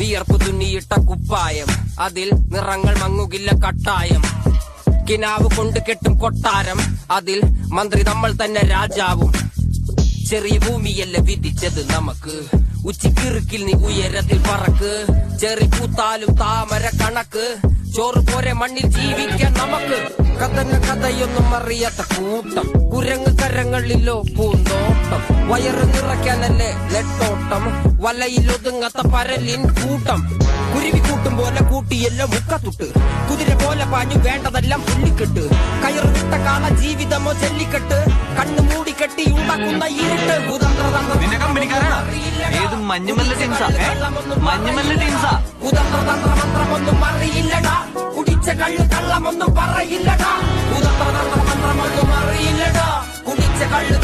വിയർപ്പ് തുന്നിയിട്ട കുപ്പായം, അതിൽ നിറങ്ങൾ മങ്ങുകില്ല കട്ടായം. കിനാവ് കൊണ്ട് കെട്ടും കൊട്ടാരം, അതിൽ മന്ത്രി നമ്മൾ തന്നെ രാജാവും. ചെറിയ ഭൂമിയല്ല വിധിച്ചത് നമുക്ക്, ഉച്ചിക്കിറുക്കിൽ നീ ഉയരത്തിൽ പറക്ക്. ചെറി പൂത്താലും താമര കണക്ക്, ചോറ് പോരെ മണ്ണിൽ ജീവിക്കാൻ നമുക്ക്. കഥയൊന്നും അറിയാത്ത കൂട്ടം, കുരങ്ങ് കരങ്ങളിലോ പൂന്തോട്ടം. വയറ് നിറയ്ക്കാനല്ലേ നെട്ടോട്ടം, വലയിൽ ഒതുങ്ങാത്ത പരലിൻ കൂട്ടം. കുരുവി കൂട്ടും പോലെ കൂട്ടിയല്ലോ മുക്കത്തുട്ട്, കുതിര പോലെ പാഞ്ഞു വേണ്ടതെല്ലാം പുള്ളിക്കെട്ട്. കയറ് വിട്ട കാള ജീവിതമോ ജല്ലിക്കെട്ട്, കണ്ണു മൂടിക്കെട്ടി ഉണ്ടാക്കുന്ന ഇരുട്ട്. കുതന്ത്രതന്ത്രമന്ത്രമൊന്നും അറിയില്ലടാ, കുടിച്ച കള്ളു കള്ളമൊന്നും പറയില്ലടാ. കുതന്ത്രതന്ത്രമന്ത്രമൊന്നും അറിയില്ലടാ, കുടിച്ച കള്ളു